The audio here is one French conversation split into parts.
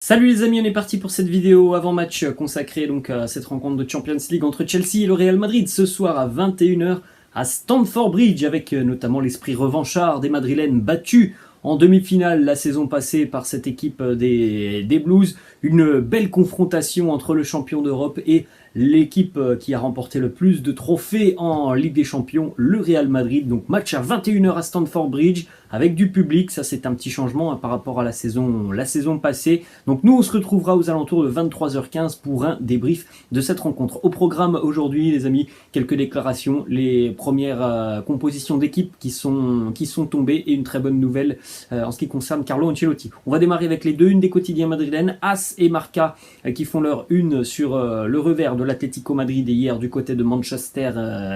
Salut les amis, on est parti pour cette vidéo avant-match consacrée donc à cette rencontre de Champions League entre Chelsea et le Real Madrid ce soir à 21 h à Stamford Bridge avec notamment l'esprit revanchard des Madrilènes battus en demi-finale la saison passée par cette équipe des Blues. Une belle confrontation entre le champion d'Europe et l'équipe qui a remporté le plus de trophées en Ligue des Champions, le Real Madrid. Donc match à 21 h à Stamford Bridge avec du public, ça c'est un petit changement par rapport à la saison passée. Donc nous on se retrouvera aux alentours de 23 h 15 pour un débrief de cette rencontre. Au programme aujourd'hui les amis, quelques déclarations, les premières compositions d'équipe qui sont tombées et une très bonne nouvelle en ce qui concerne Carlo Ancelotti. On va démarrer avec les deux unes des quotidiens madrilènes, AS et Marca qui font leur une sur le revers de l'Atlético Madrid hier du côté de Manchester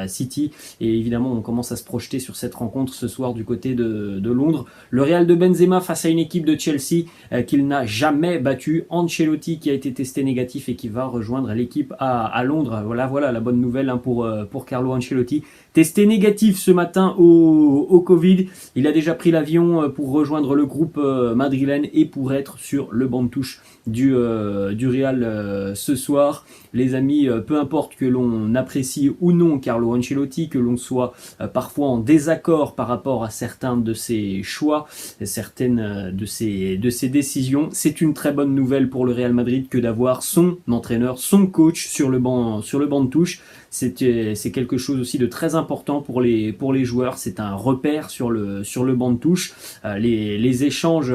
City, et évidemment on commence à se projeter sur cette rencontre ce soir du côté de Londres. Le Real de Benzema face à une équipe de Chelsea qu'il n'a jamais battue. Ancelotti qui a été testé négatif et qui va rejoindre l'équipe à Londres. Voilà la bonne nouvelle pour Carlo Ancelotti. Testé négatif ce matin au Covid, il a déjà pris l'avion pour rejoindre le groupe madrilène et pour être sur le banc de touche du Real ce soir. Les amis, peu importe que l'on apprécie ou non Carlo Ancelotti, que l'on soit parfois en désaccord par rapport à certains de ses choix, certaines de ses décisions, c'est une très bonne nouvelle pour le Real Madrid que d'avoir son entraîneur, son coach sur le banc de touche. C'est quelque chose aussi de très important pour les joueurs. C'est un repère sur le banc de touche. Les échanges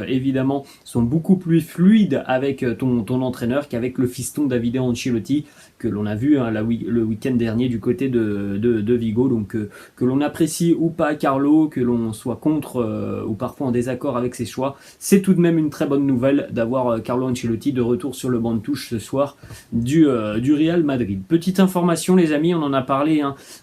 évidemment sont beaucoup plus fluides avec ton entraîneur qu'avec le fiston Davide Ancelotti que l'on a vu le week-end dernier du côté de Vigo. Donc que l'on apprécie ou pas Carlo, que l'on soit contre ou parfois en désaccord avec ses choix, c'est tout de même une très bonne nouvelle d'avoir Carlo Ancelotti de retour sur le banc de touche ce soir du Real Madrid. Petite information les amis, on en a parlé,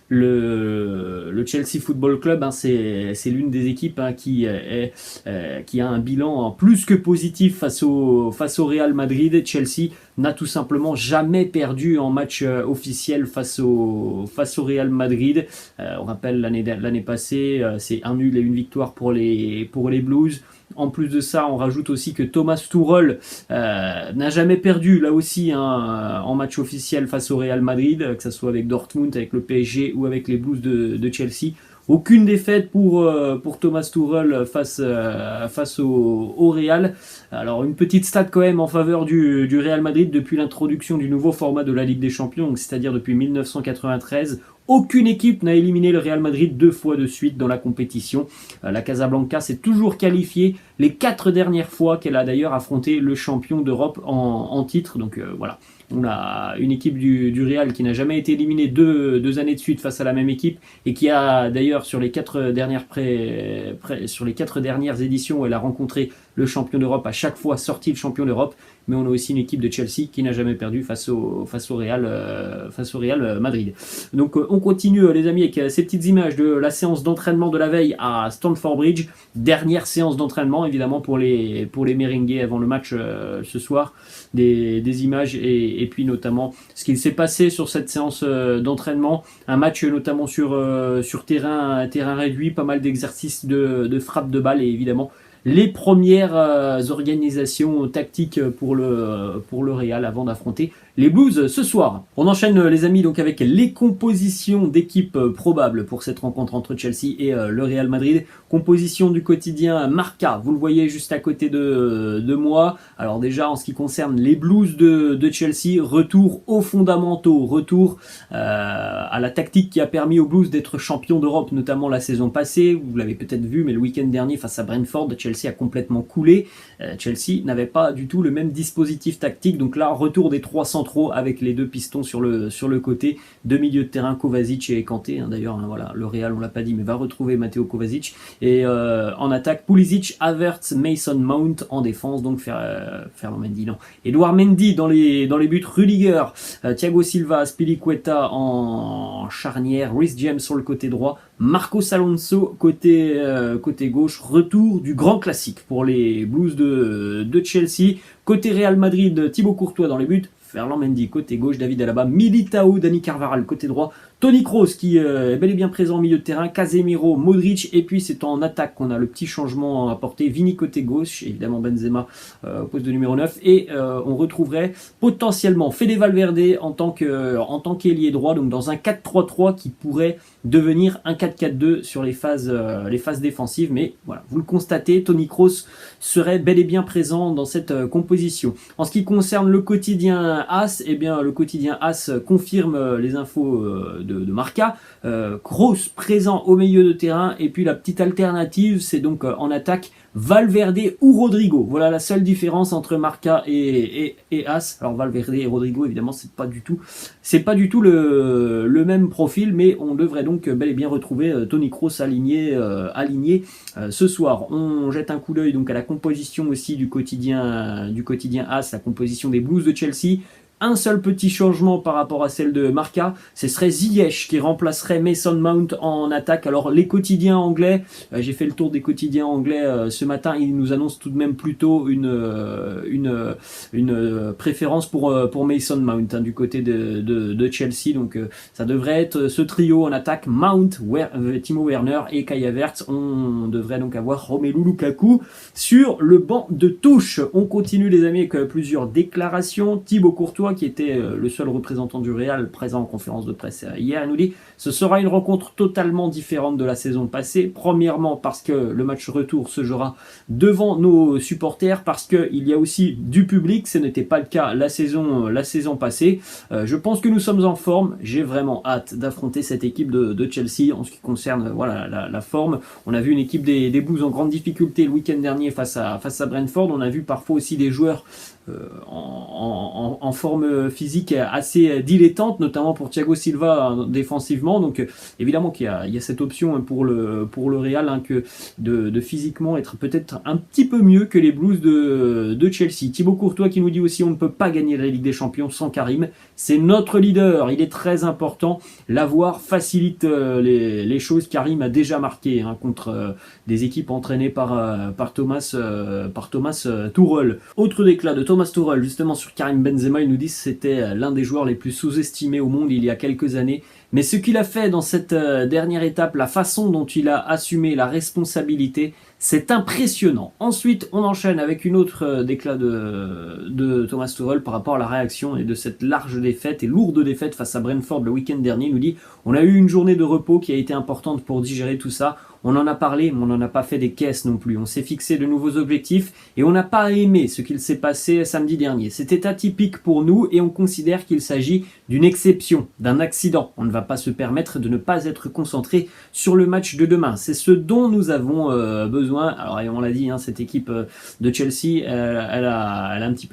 le Chelsea Football Club, c'est l'une des équipes qui a un bilan plus que positif face au Real Madrid. Chelsea n'a tout simplement jamais perdu en match officiel face au Real Madrid. On rappelle l'année passée, c'est un nul et une victoire pour les Blues. En plus de ça, on rajoute aussi que Thomas Tuchel n'a jamais perdu, là aussi, en match officiel face au Real Madrid, que ce soit avec Dortmund, avec le PSG ou avec les Blues de Chelsea. Aucune défaite pour Thomas Tuchel face au Real. Alors une petite stat quand même en faveur du Real Madrid depuis l'introduction du nouveau format de la Ligue des Champions, c'est-à-dire depuis 1993. Aucune équipe n'a éliminé le Real Madrid 2 fois de suite dans la compétition. La Casablanca s'est toujours qualifiée les 4 dernières fois qu'elle a d'ailleurs affronté le champion d'Europe en titre. Donc voilà, on a une équipe du Real qui n'a jamais été éliminée deux années de suite face à la même équipe et qui a d'ailleurs sur les 4 dernières éditions où elle a rencontré le champion d'Europe, à chaque fois sorti le champion d'Europe. Mais on a aussi une équipe de Chelsea qui n'a jamais perdu face au Real Madrid. Donc on continue les amis avec ces petites images de la séance d'entraînement de la veille à Stamford Bridge. Dernière séance d'entraînement évidemment pour les merengues avant le match ce soir. Des images et puis notamment ce qu'il s'est passé sur cette séance d'entraînement. Un match notamment sur terrain réduit, pas mal d'exercices de frappe de balle et évidemment les premières organisations tactiques pour le Real avant d'affronter les Blues ce soir. On enchaîne les amis donc avec les compositions d'équipes probables pour cette rencontre entre Chelsea et le Real Madrid. Composition du quotidien Marca, vous le voyez juste à côté de moi. Alors déjà en ce qui concerne les Blues de Chelsea, retour aux fondamentaux, retour à la tactique qui a permis aux Blues d'être champions d'Europe notamment la saison passée. Vous l'avez peut-être vu, mais le week-end dernier face à Brentford, Chelsea a complètement coulé. Chelsea n'avait pas du tout le même dispositif tactique. Donc là, retour des 3 centraux avec les 2 pistons sur le côté. 2 milieux de terrain, Kovacic et Kanté. D'ailleurs, voilà, le Real, on l'a pas dit, mais va retrouver Matteo Kovacic. Et en attaque, Pulisic, Havertz, Mason Mount. En défense, donc Ferland Mendy, non. Edouard Mendy dans les buts, Rudiger, Thiago Silva, Azpilicueta en charnière, Reece James sur le côté droit, Marcos Alonso côté gauche. Retour du grand classique pour les Blues de Chelsea. Côté Real Madrid, Thibaut Courtois dans les buts, Ferland Mendy côté gauche, David Alaba, Militao, Dani Carvajal côté droit, Toni Kroos qui est bel et bien présent au milieu de terrain, Casemiro, Modric, et puis c'est en attaque qu'on a le petit changement apporté, Vini côté gauche, évidemment Benzema au poste de numéro 9, et on retrouverait potentiellement Fede Valverde en tant qu'ailier droit, donc dans un 4-3-3 qui pourrait devenir un 4-4-2 sur les phases défensives, mais voilà, vous le constatez, Toni Kroos serait bel et bien présent dans cette composition. En ce qui concerne le quotidien AS, eh bien le quotidien AS confirme les infos de Marca. Kroos présent au milieu de terrain, et puis la petite alternative, c'est donc en attaque Valverde ou Rodrigo. Voilà la seule différence entre Marca et AS. Alors Valverde et Rodrigo, évidemment, c'est pas du tout le même profil, mais on devrait donc bel et bien retrouver Toni Kroos aligné ce soir. On jette un coup d'œil donc à la composition aussi du quotidien AS, la composition des Blues de Chelsea. Un seul petit changement par rapport à celle de Marca, ce serait Ziyech qui remplacerait Mason Mount en attaque. Alors les quotidiens anglais, j'ai fait le tour des quotidiens anglais ce matin, ils nous annoncent tout de même plutôt une préférence pour Mason Mount du côté de Chelsea. Donc ça devrait être ce trio en attaque, Mount, Timo Werner et Kai Havertz. On devrait donc avoir Romelu Lukaku sur le banc de touche. On continue les amis avec plusieurs déclarations. Thibaut Courtois, qui était le seul représentant du Real présent en conférence de presse hier, nous dit « Ce sera une rencontre totalement différente de la saison passée. Premièrement parce que le match retour se jouera devant nos supporters, parce qu'il y a aussi du public, ce n'était pas le cas la saison passée. Je pense que nous sommes en forme, j'ai vraiment hâte d'affronter cette équipe de Chelsea. En ce qui concerne la forme, on a vu une équipe des Blues en grande difficulté le week-end dernier face à Brentford. On a vu parfois aussi des joueurs en forme physique assez dilettante, notamment pour Thiago Silva défensivement. Donc évidemment qu'il y a cette option pour le Real que de physiquement être peut-être un petit peu mieux que les Blues de Chelsea. Thibaut Courtois qui nous dit aussi: on ne peut pas gagner la Ligue des Champions sans Karim, c'est notre leader, il est très important, l'avoir facilite les choses. Karim a déjà marqué contre des équipes entraînées par Thomas Tuchel. Autre déclat de Thomas Tuchel justement sur Karim Benzema, il nous dit que c'était l'un des joueurs les plus sous-estimés au monde il y a quelques années, mais ce qu'il a fait dans cette dernière étape, la façon dont il a assumé la responsabilité, c'est impressionnant. Ensuite, on enchaîne avec une autre déclat de Thomas Tuchel par rapport à la réaction et de cette large défaite et lourde défaite face à Brentford le week-end dernier. Il nous dit: on a eu une journée de repos qui a été importante pour digérer tout ça. On en a parlé, mais on n'en a pas fait des caisses non plus. On s'est fixé de nouveaux objectifs et on n'a pas aimé ce qu'il s'est passé samedi dernier. C'était atypique pour nous et on considère qu'il s'agit d'une exception, d'un accident. On ne va pas se permettre de ne pas être concentré sur le match de demain. C'est ce dont nous avons besoin. Alors, on l'a dit, cette équipe de Chelsea, elle a un petit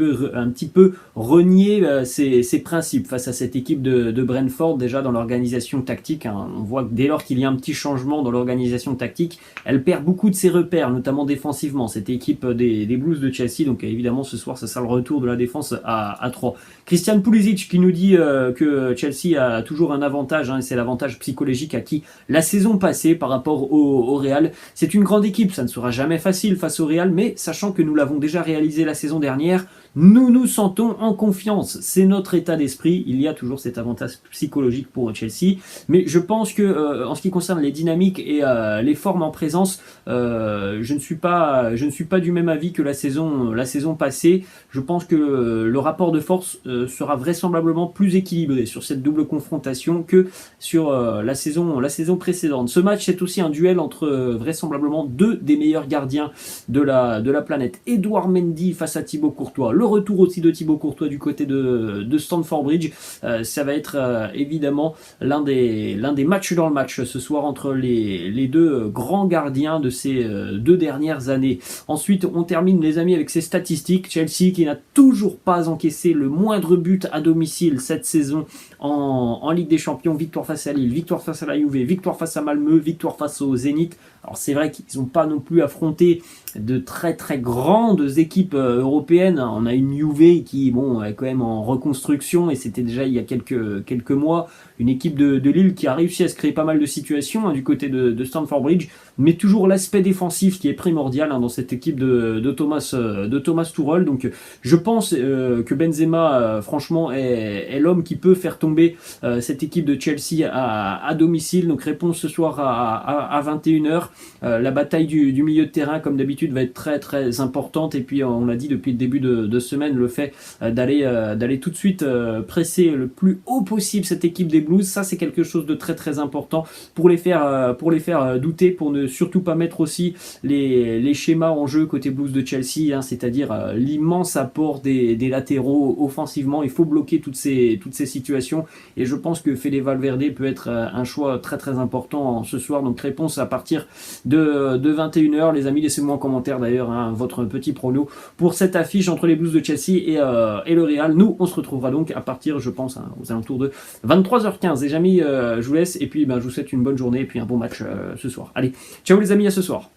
peu renié ses principes face à cette équipe de Brentford, déjà dans l'organisation tactique. On voit que dès lors qu'il y a un petit changement dans l'organisation tactique, elle perd beaucoup de ses repères, notamment défensivement, cette équipe des Blues de Chelsea. Donc évidemment ce soir ça sera le retour de la défense à 3. Christian Pulisic qui nous dit que Chelsea a toujours un avantage, et c'est l'avantage psychologique acquis la saison passée par rapport au Real. C'est une grande équipe, ça ne sera jamais facile face au Real, mais sachant que nous l'avons déjà réalisé la saison dernière, nous nous sentons en confiance. C'est notre état d'esprit. Il y a toujours cet avantage psychologique pour Chelsea. Mais je pense que en ce qui concerne les dynamiques et les formes en présence, je ne suis pas du même avis que la saison passée. Je pense que le rapport de force sera vraisemblablement plus équilibré sur cette double confrontation que sur la saison précédente. Ce match, c'est aussi un duel entre vraisemblablement deux des meilleurs gardiens de la planète. Edouard Mendy face à Thibaut Courtois. Le retour aussi de Thibaut Courtois du côté de Stamford Bridge, ça va être évidemment l'un des matchs dans le match ce soir entre les deux grands gardiens de ces 2 dernières années. Ensuite, on termine les amis avec ces statistiques. Chelsea qui n'a toujours pas encaissé le moindre but à domicile cette saison en Ligue des Champions. Victoire face à Lille, victoire face à la Juve, victoire face à Malmö, victoire face au Zénith. Alors c'est vrai qu'ils n'ont pas non plus affronté de très très grandes équipes européennes. On a une Juve qui bon est quand même en reconstruction et c'était déjà il y a quelques mois une équipe de Lille qui a réussi à se créer pas mal de situations du côté de Stamford Bridge, mais toujours l'aspect défensif qui est primordial dans cette équipe de Thomas Tuchel. Donc je pense que Benzema franchement est l'homme qui peut faire tomber cette équipe de Chelsea à domicile. Donc réponse ce soir à 21h. La bataille du milieu de terrain, comme d'habitude, va être très très importante. Et puis on l'a dit depuis le début de semaine, le fait d'aller tout de suite presser le plus haut possible cette équipe des Blues, ça c'est quelque chose de très très important pour les faire douter, pour ne surtout pas mettre aussi les schémas en jeu côté Blues de Chelsea, c'est-à-dire l'immense apport des latéraux offensivement. Il faut bloquer toutes ces situations et je pense que Fede Valverde peut être un choix très très important ce soir. Donc réponse à partir de 21h. Les amis, laissez-moi en commentaire d'ailleurs votre petit prono pour cette affiche entre les Blues de Chelsea et le Real. Nous, on se retrouvera donc à partir, je pense, aux alentours de 23h15. Les amis, je vous laisse et puis je vous souhaite une bonne journée et puis un bon match ce soir. Allez, ciao les amis, à ce soir.